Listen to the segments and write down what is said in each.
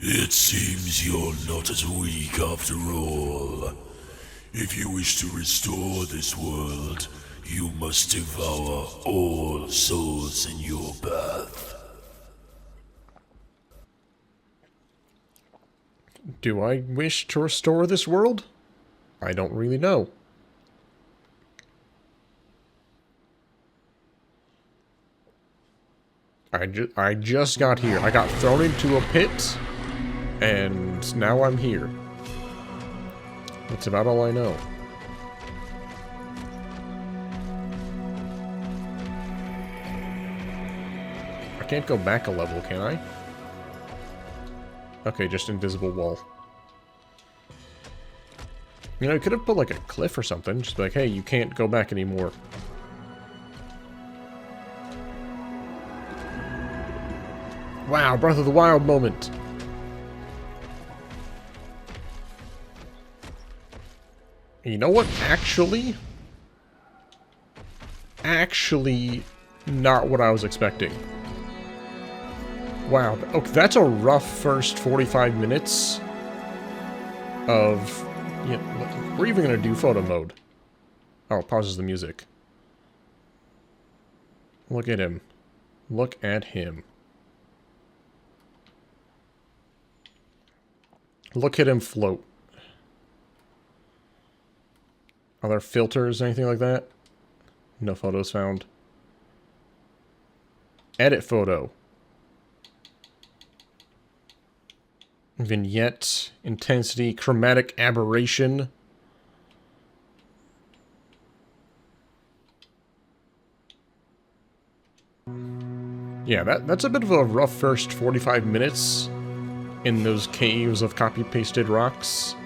It seems you're not as weak after all. If you wish to restore this world, you must devour all souls in your path. Do I wish to restore this world? I don't really know. I just got here. I got thrown into a pit, and now I'm here. That's about all I know. I can't go back a level, can I? Okay, just invisible wall. You know, you could have put like a cliff or something. Just be like, hey, you can't go back anymore. Wow, Breath of the Wild moment. You know what? Actually, not what I was expecting. Wow. Okay, that's a rough first 45 minutes of... Yeah, we're even going to do photo mode. Oh, it pauses the music. Look at him. Look at him. Look at him float. Are there filters, anything like that? No photos found. Edit photo. Vignette, intensity, chromatic aberration. Yeah, that's a bit of a rough first 45 minutes in those caves of copy-pasted rocks.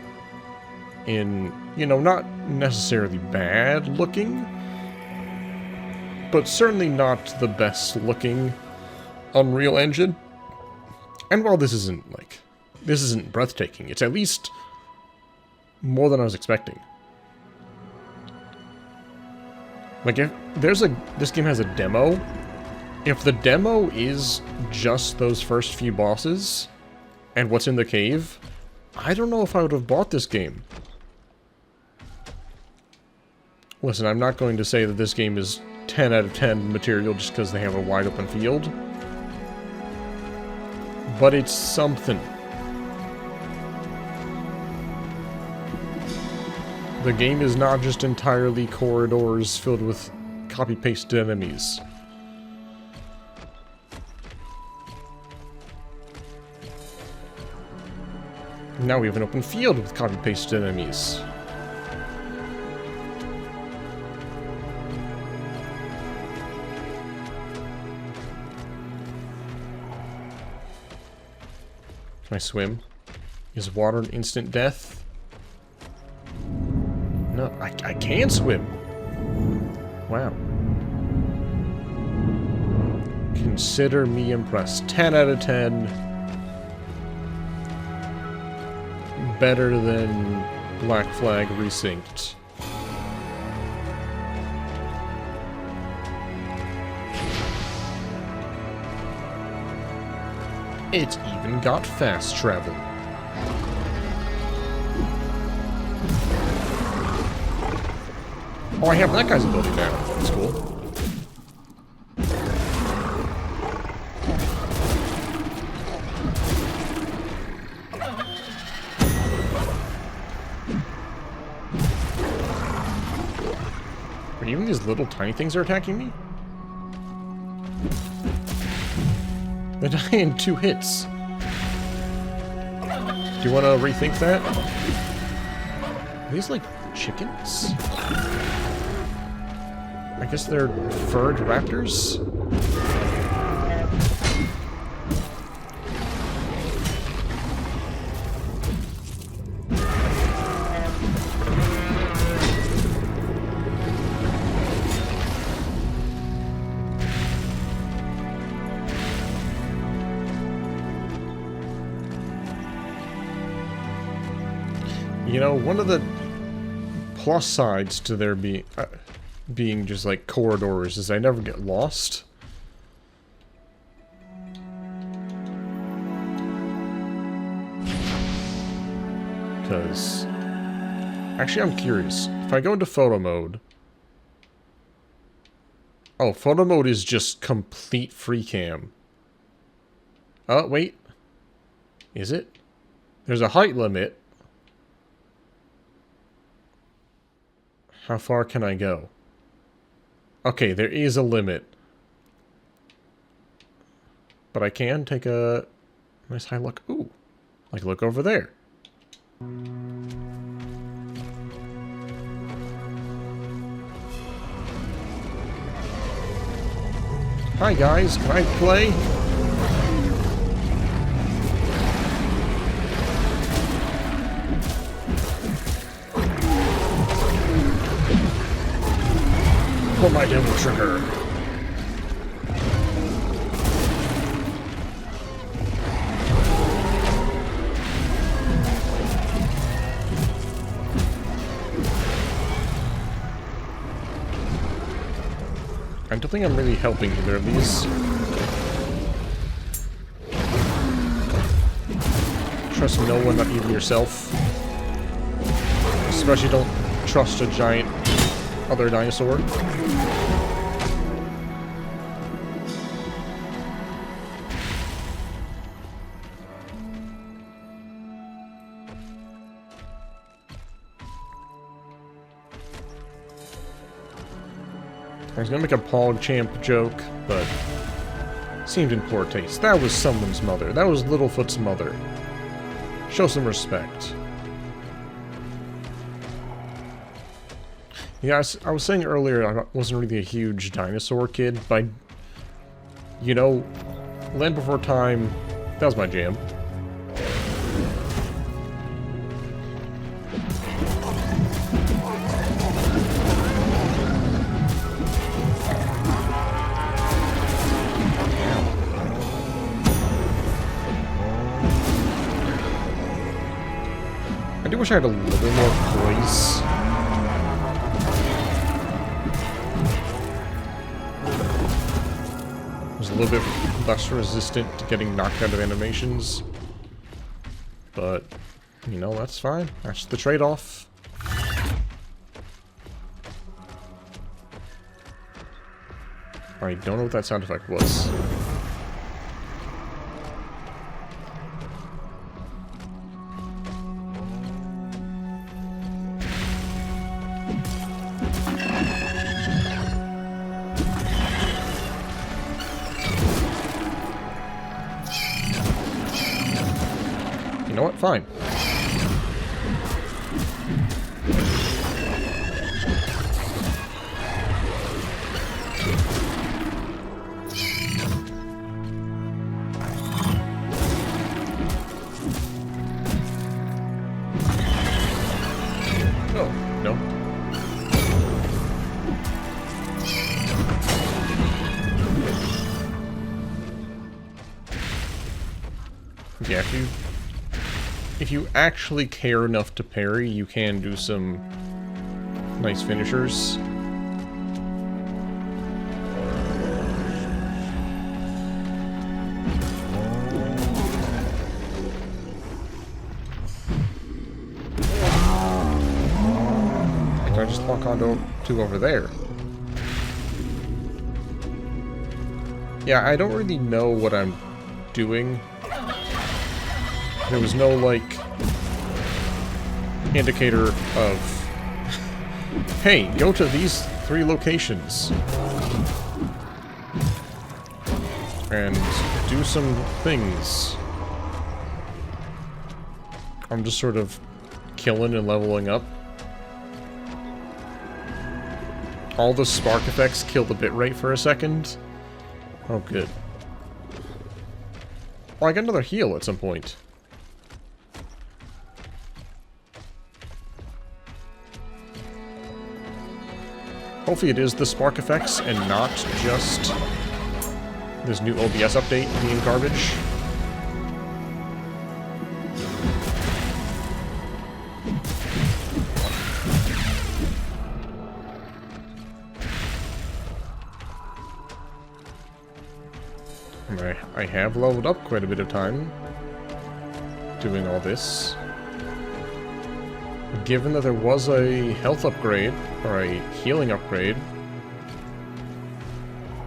In, you know, not necessarily bad looking, but certainly not the best looking Unreal Engine. And while this isn't breathtaking, it's at least more than I was expecting. Like, if this game has a demo, if the demo is just those first few bosses and what's in the cave, I don't know if I would have bought this game. Listen, I'm not going to say that this game is 10 out of 10 material just because they have a wide open field, but it's something. The game is not just entirely corridors filled with copy-pasted enemies. Now we have an open field with copy-pasted enemies. Can I swim? Is water an instant death? No, I can swim. Wow. Consider me impressed. 10 out of 10. Better than Black Flag Resynced. It's even got fast travel. Oh, I have that guy's ability now. That's cool. Are even these little tiny things are attacking me? They die in 2 hits. Do you want to rethink that? Are these like chickens? I guess they're furred raptors? You know, one of the plus sides to there being just like corridors is I never get lost. because... Actually, I'm curious. If I go into photo mode... Oh, photo mode is just complete free cam. Oh, wait. Is it? There's a height limit. How far can I go? Okay, there is a limit. But I can take a nice high look. Ooh, like look over there. Hi guys, can I play? Pull my devil trigger. I don't think I'm really helping either of these. Trust no one, not even yourself. Especially don't trust a giant other dinosaur. I was gonna make a PogChamp joke, but seemed in poor taste. That was someone's mother. That was Littlefoot's mother. Show some respect. Yeah, I was saying earlier I wasn't really a huge dinosaur kid, but you know, Land Before Time, that was my jam. I do wish I had a little more poise. I was a little bit less resistant to getting knocked out of animations. But, you know, that's fine. That's the trade-off. I don't know what that sound effect was. You know what? Fine. Oh, no. Yeah, if you actually care enough to parry, you can do some nice finishers. Can I just lock onto over there? Yeah, I don't really know what I'm doing. There was no, like, indicator of, hey, go to these 3 locations and do some things. I'm just sort of killing and leveling up. All the spark effects killed the bitrate for a second. Oh, good. Oh, I got another heal at some point. Hopefully it is the spark effects and not just this new OBS update being garbage. I have leveled up quite a bit of time doing all this. given that there was a health upgrade, or a healing upgrade,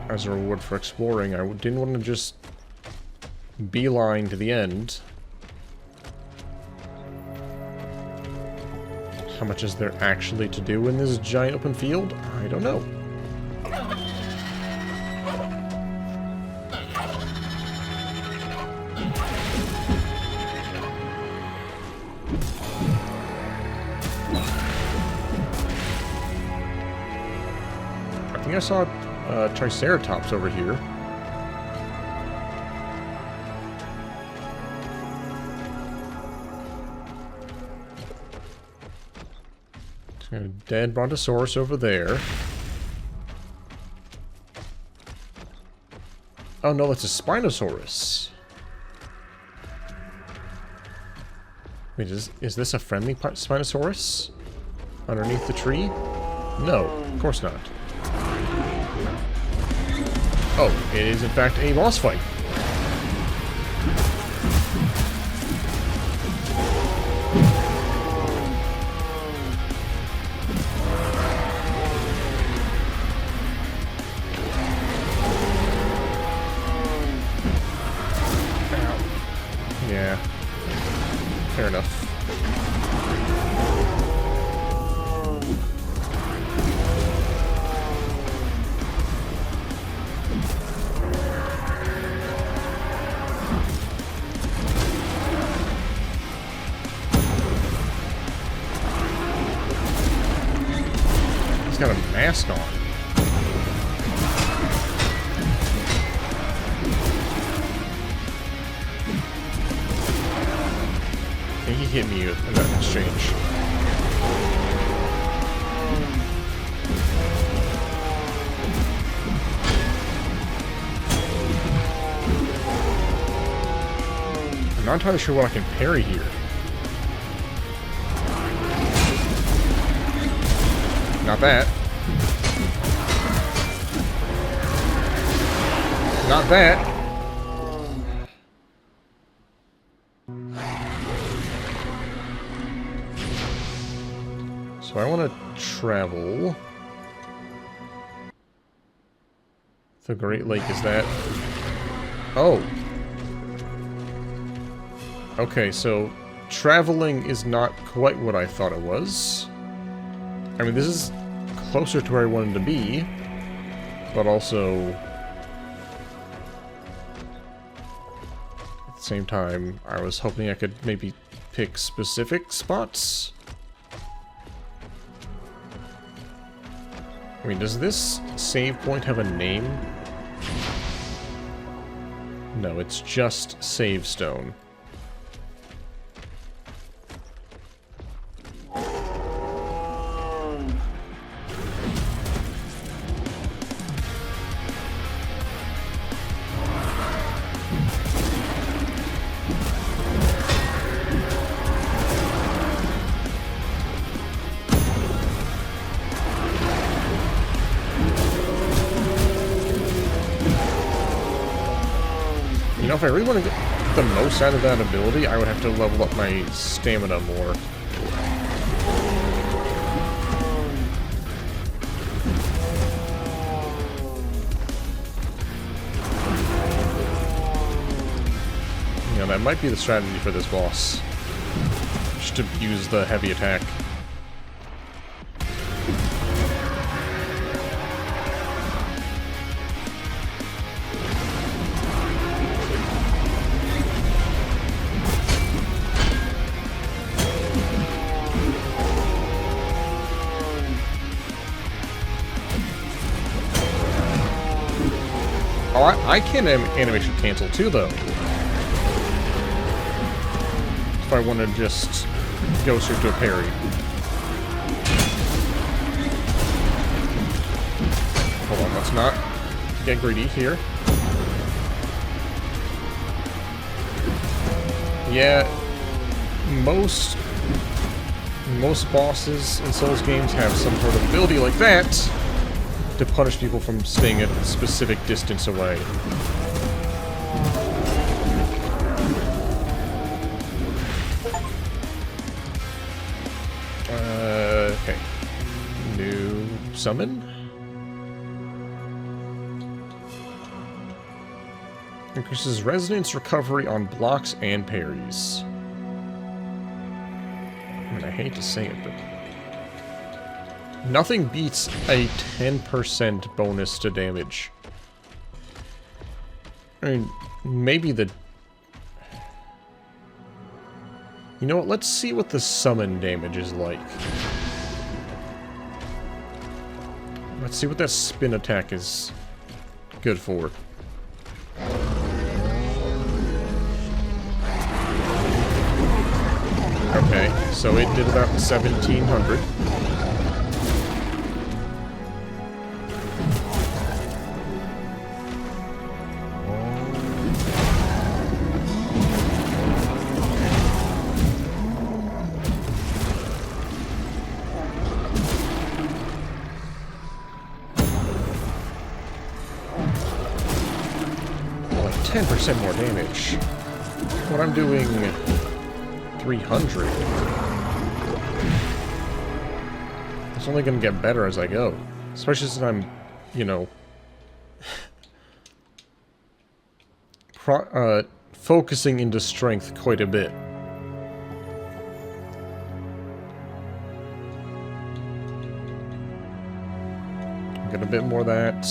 as a reward for exploring, I didn't want to just beeline to the end. How much is there actually to do in this giant open field? I don't know. I think I saw Triceratops over here. A dead Brontosaurus over there. Oh no, that's a Spinosaurus. Wait, is this a friendly Spinosaurus? Underneath the tree? No, of course not. Oh, it is in fact a boss fight. Yeah, fair enough. He's got a mask on. He hit me in that exchange. I'm not entirely sure what I can parry here. Not that. Not that. So I want to travel. The Great Lake is that. Oh. Okay, so traveling is not quite what I thought it was. I mean, this is closer to where I wanted to be, but also at the same time, I was hoping I could maybe pick specific spots. I mean, does this save point have a name? No, it's just save stone. You know, if I really want to get the most out of that ability, I would have to level up my stamina more. You know, that might be the strategy for this boss. Just to use the heavy attack. Oh, I can animation cancel too, though. If I want to just go straight to a parry. Hold on, let's not get greedy here. Yeah, most bosses in Souls games have some sort of ability like that to punish people from staying at a specific distance away. summon. Increases resonance recovery on blocks and parries. I mean, I hate to say it, but nothing beats a 10% bonus to damage. I mean, maybe the... You know what, let's see what the summon damage is like. Let's see what that spin attack is good for. Okay, so it did about 1,700. Like 10% more damage. What I'm doing... 300. It's only going to get better as I go. Especially since I'm, you know... focusing into strength quite a bit. Get a bit more of that.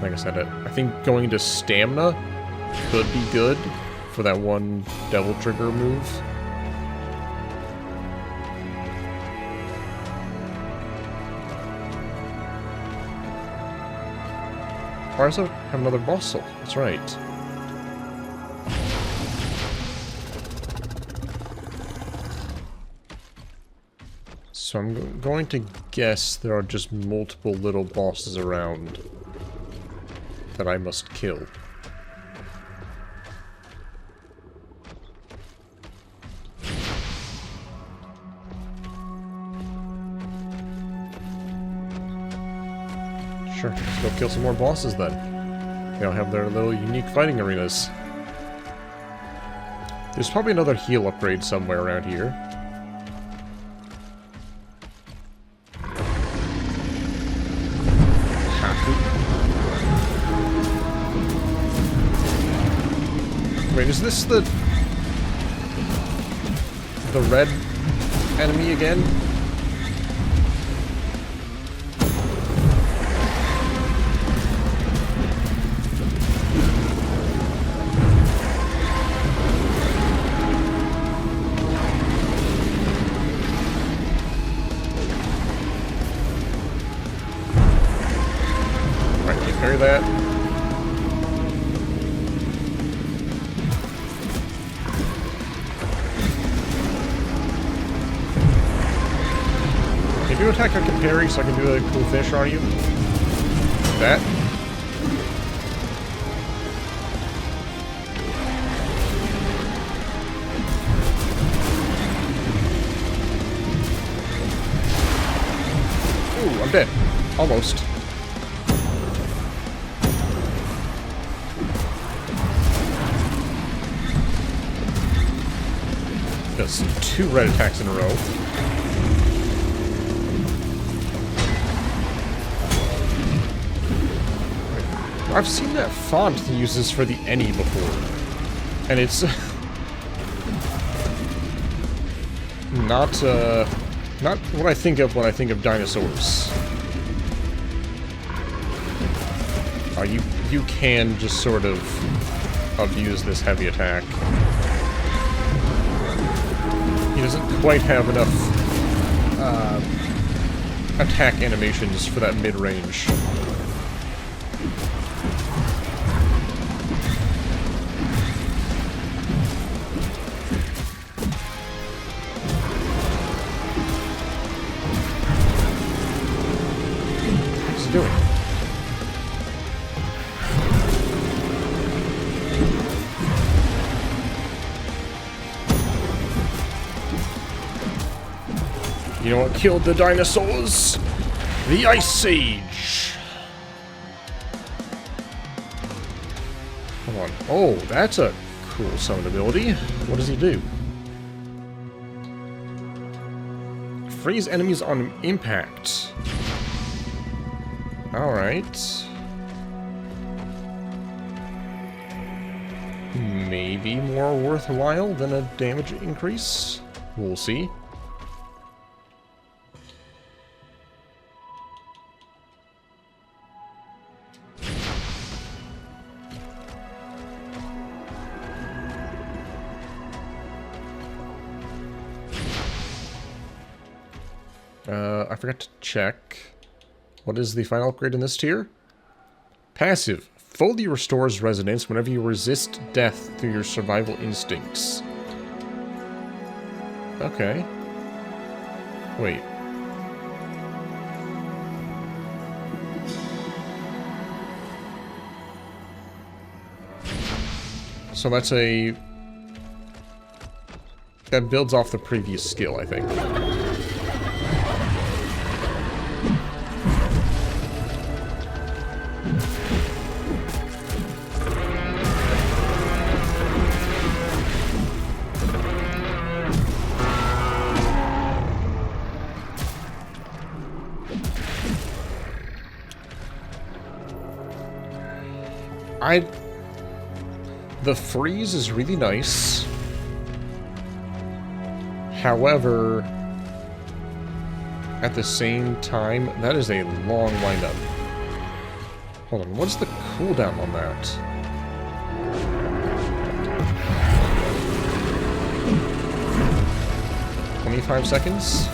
Like I said, I think going into stamina could be good for that one devil trigger move. I also have another boss soul. That's right. So I'm going to guess there are just multiple little bosses around that I must kill. Sure, let's go kill some more bosses then. They all have their little unique fighting arenas. There's probably another heal upgrade somewhere around here. Wait, is this the red enemy again? Parry that. Can you attack I can parry so I can do a cool fish on you? That. Ooh, I'm dead. Almost. Does 2 red attacks in a row. I've seen that font he uses for the any before, and it's not what I think of when I think of dinosaurs. You can just sort of abuse this heavy attack. He doesn't quite have enough attack animations for that mid-range. What's he doing? You know what killed the dinosaurs? The Ice Age! Hold on. Oh, that's a cool summon ability. What does he do? Freeze enemies on impact. Alright. Maybe more worthwhile than a damage increase. We'll see. I forgot to check. What is the final upgrade in this tier? Passive. Fully restores resonance whenever you resist death through your survival instincts. Okay. Wait. So that's a... that builds off the previous skill, I think. The freeze is really nice. However, at the same time, that is a long windup. Hold on, what's the cooldown on that? $25 seconds?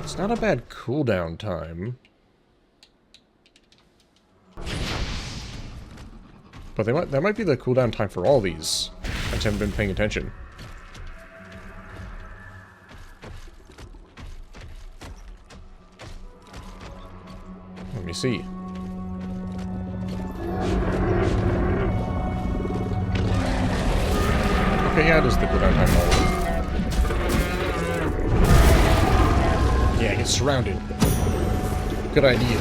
It's not a bad cooldown time. But that might be the cooldown time for all these. I just haven't been paying attention. Let me see. Okay, yeah, it is the cooldown time all of them. Yeah, get surrounded. Good idea.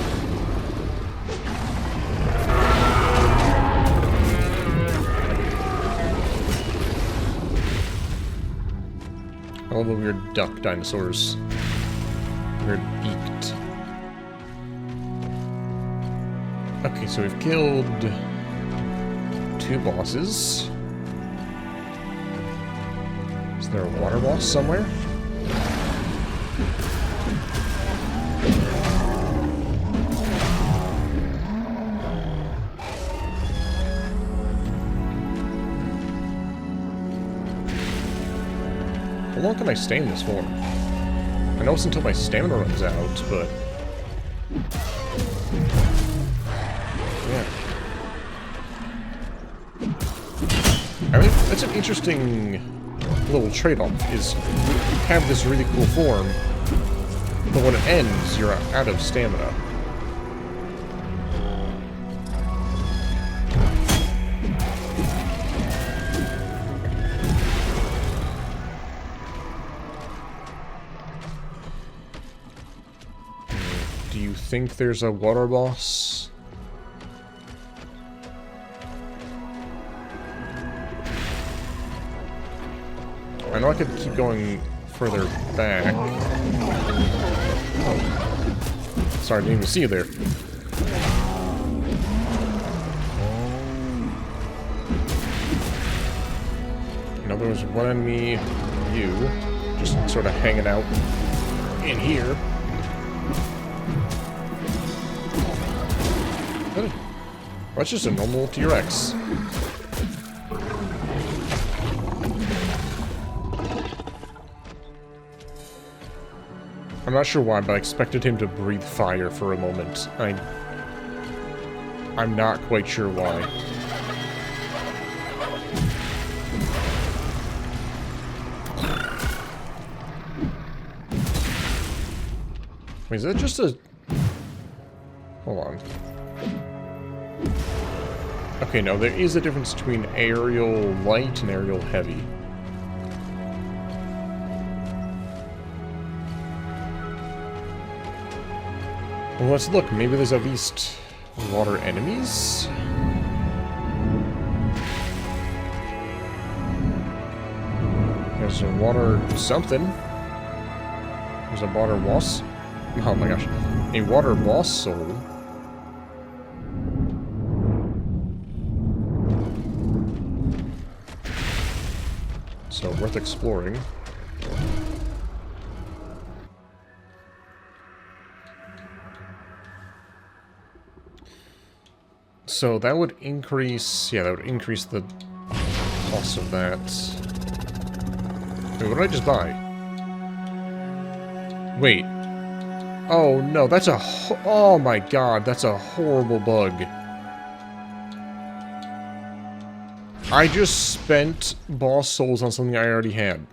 All the weird duck dinosaurs. Weird beaked. Okay, so we've killed 2 bosses. Is there a water boss somewhere? How long can I stay in this form? I know it's until my stamina runs out, but... yeah. I think that's an interesting little trade-off, is you have this really cool form, but when it ends, you're out of stamina. Do you think there's a water boss? I know I could keep going further back. Oh. Sorry, I didn't even see you there. I know there was one enemy, you, just sort of hanging out in here. Well, that's just a normal T-Rex. I'm not sure why, but I expected him to breathe fire for a moment. I'm not quite sure why. Wait, is that just a... hold on. Okay, no, there is a difference between aerial light and aerial heavy. Well, let's look. Maybe there's at least water enemies? Yeah, There's a water something. There's a water boss. Oh my gosh. A water boss soul. So, worth exploring. So that would increase... Yeah, that would increase the cost of that. Wait, what did I just buy? Wait. Oh, no, that's a... Oh my god, that's a horrible bug. I just spent boss souls on something I already had.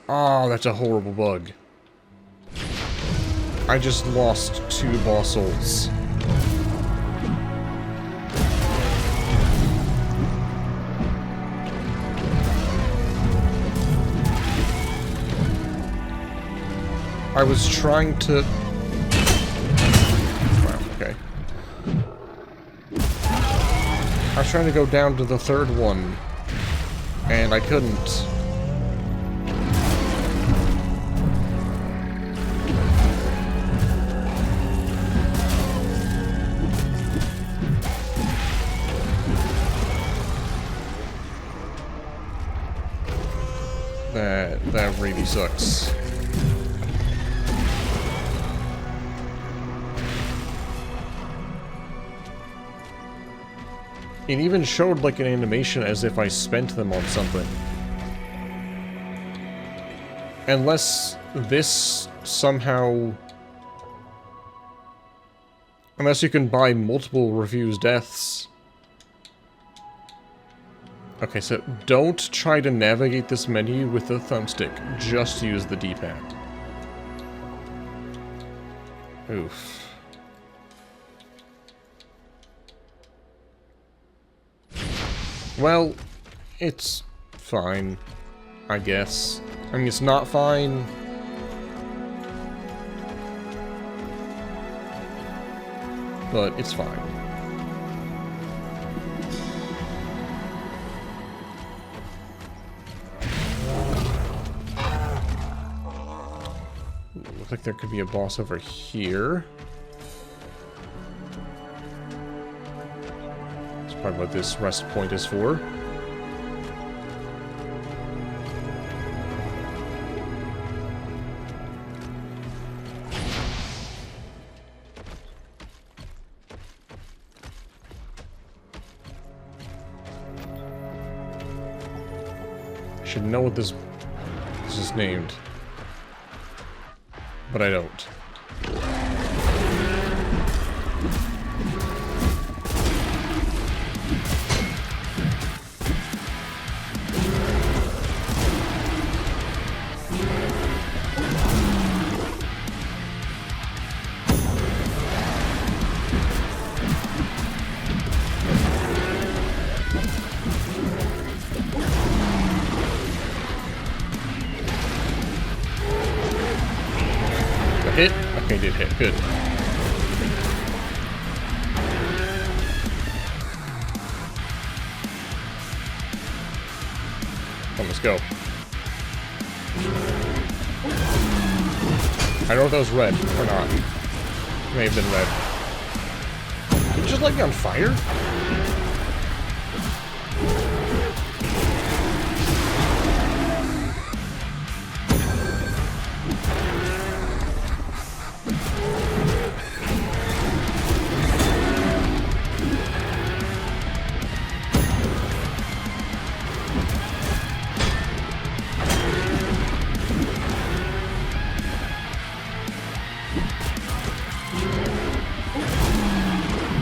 Oh, that's a horrible bug. I just lost 2 boss souls. I was trying to... Wow, okay. I was trying to go down to the 3rd one, and I couldn't. That really sucks. It even showed like an animation as if I spent them on something. Unless this somehow... Unless you can buy multiple refused deaths. Okay, so don't try to navigate this menu with the thumbstick. Just use the D-pad. Oof. Well, it's fine, I guess. I mean, it's not fine. But it's fine. Looks like there could be a boss over here. That's probably what this rest point is for. I should know what this is named. But I don't. Hit? Okay, did hit. Good. Come, let's go. I don't know if that was red or not. It may have been red. Did you just light me on fire?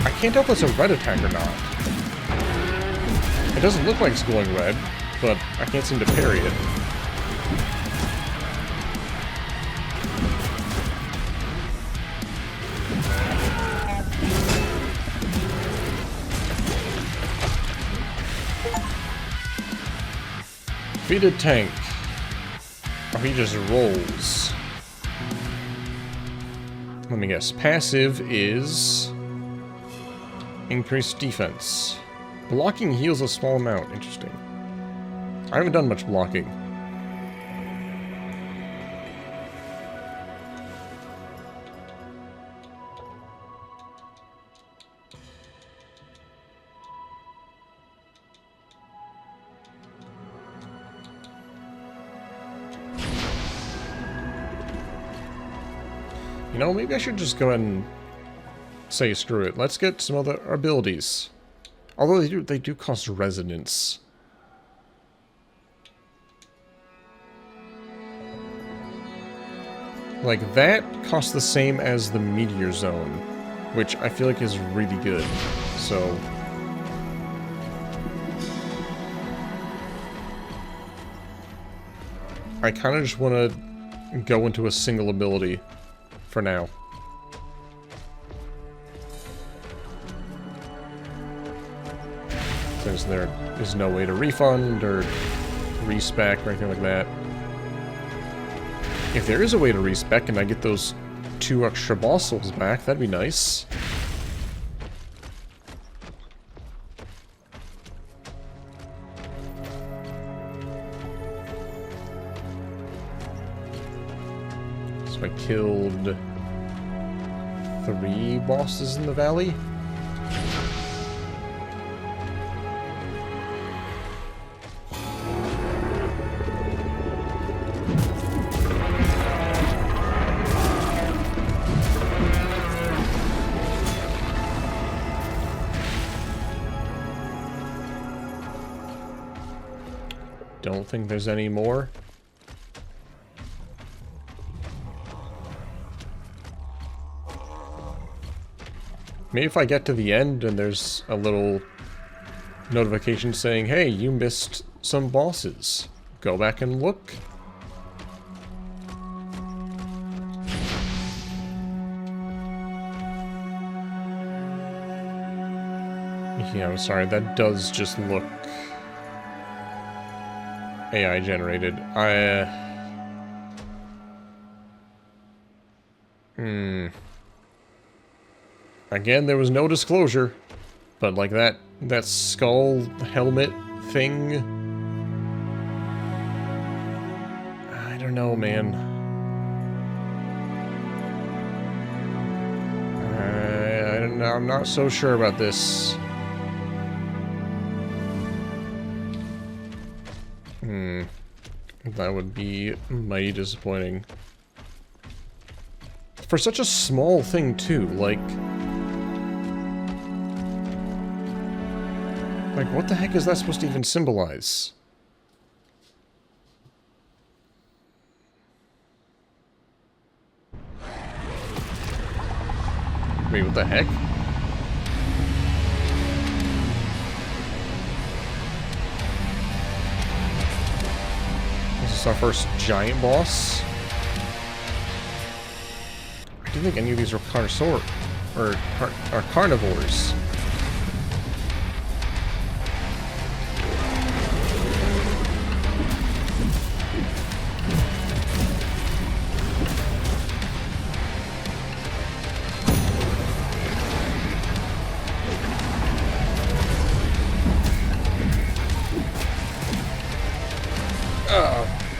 I can't tell if it's a red attack or not. It doesn't look like it's going red, but I can't seem to parry it. Defeated tank. Oh, he just rolls. Let me guess. Passive is... increased defense. Blocking heals a small amount. Interesting. I haven't done much blocking. You know, maybe I should just go ahead and say screw it. Let's get some other abilities. Although they do cost resonance. Like, that costs the same as the Meteor Zone, which I feel like is really good. So... I kind of just want to go into a single ability for now. Since there is no way to refund or respec or anything like that. If there is a way to respec and I get those 2 extra boss souls back, that'd be nice. So I killed 3 bosses in the valley. Don't think there's any more. Maybe if I get to the end and there's a little notification saying, hey, you missed some bosses. Go back and look. Yeah, I'm sorry, that does just look AI generated. Again, there was no disclosure, but like that skull helmet thing, I don't know, man. I don't know. I'm not so sure about this. That would be mighty disappointing. For such a small thing, too, like, what the heck is that supposed to even symbolize? Wait, what the heck? This is our first giant boss. I didn't think any of these were carnivores.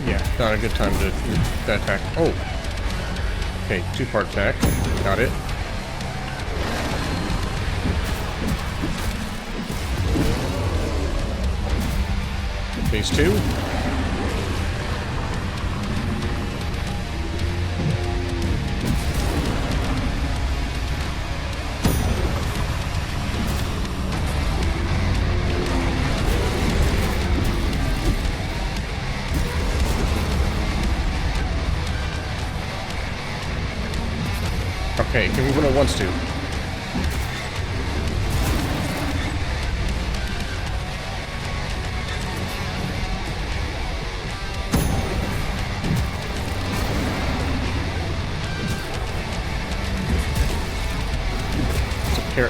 Yeah, not a good time to do that attack. Oh! Okay, 2-part attack. Got it. Phase 2. Okay, can we run it once too?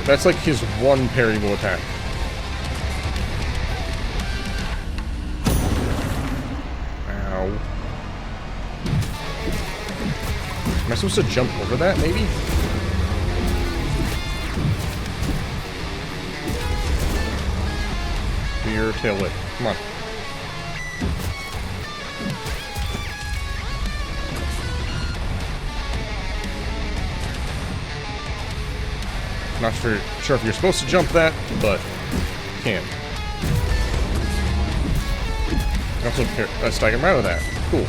That's like his one parryable attack. Ow. Am I supposed to jump over that, maybe? Rear tail whip. Come on. Not sure if you're supposed to jump that, but you can. Also, stagger him out of that. Cool.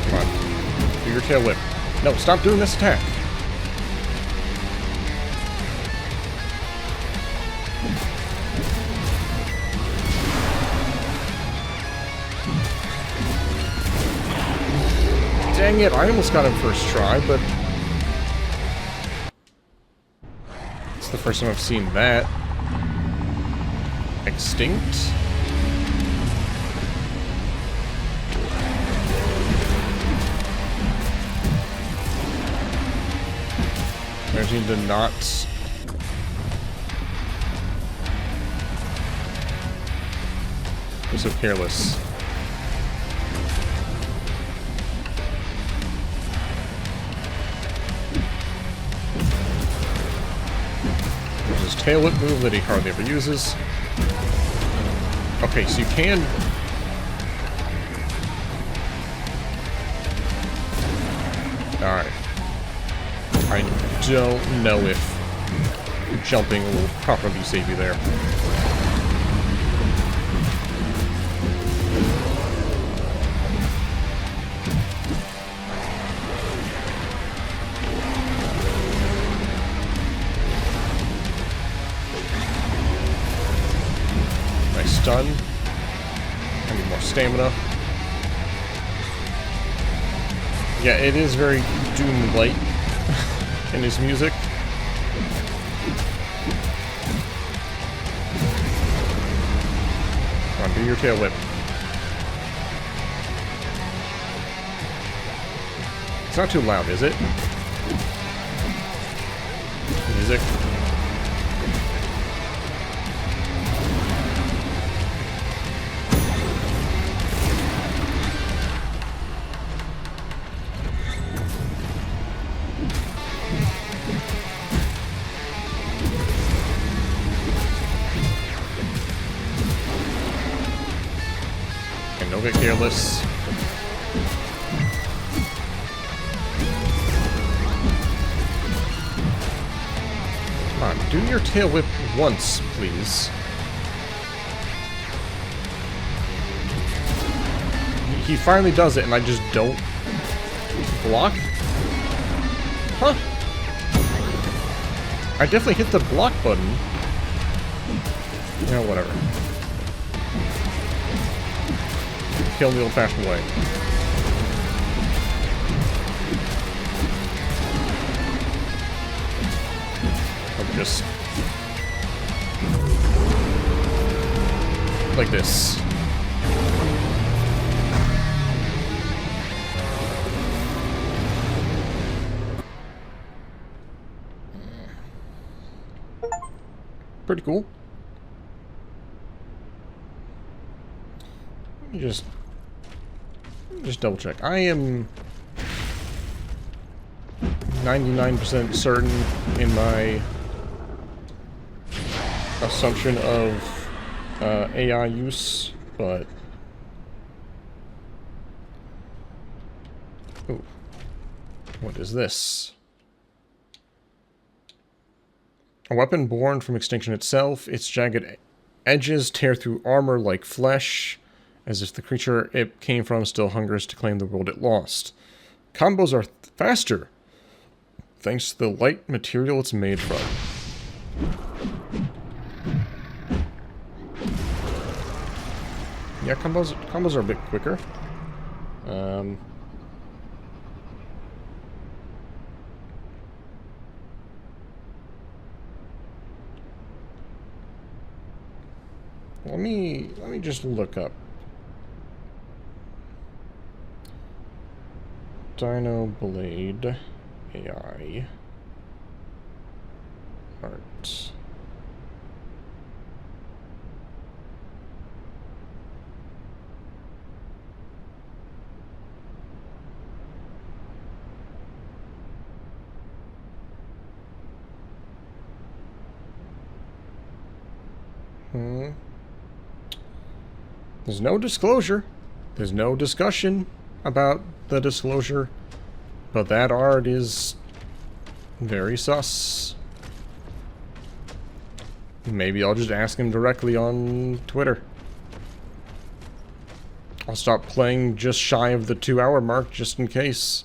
Come on. Do your tail whip. No, stop doing this attack. Dang it, I almost got him first try, but it's the first time I've seen that. Extinct? Managing to not... be so careless. There's his tail whip move that he hardly ever uses. Okay, so you can... Alright. I don't know if jumping will properly save you there. Nice stun. I need more stamina. Yeah, it is very Doom-like in his music. Come on, do your tail whip. It's not too loud, is it? Music. And don't get careless. Come on, do your tail whip once, please. He finally does it, and I just don't block? Huh? I definitely hit the block button. Yeah, whatever. Kill the old-fashioned way. I'll just... like this. Pretty cool. Let me just double check. I am 99% certain in my assumption of AI use, but... Ooh. What is this? A weapon born from extinction itself. Its jagged edges tear through armor like flesh, as if the creature it came from still hungers to claim the world it lost. Combos are faster, thanks to the light material it's made from. Yeah, combos are a bit quicker. Let me just look up Dinoblade AI art. There's no disclosure. There's no discussion about the disclosure. But that art is very sus. Maybe I'll just ask him directly on Twitter. I'll stop playing just shy of the 2-hour mark just in case.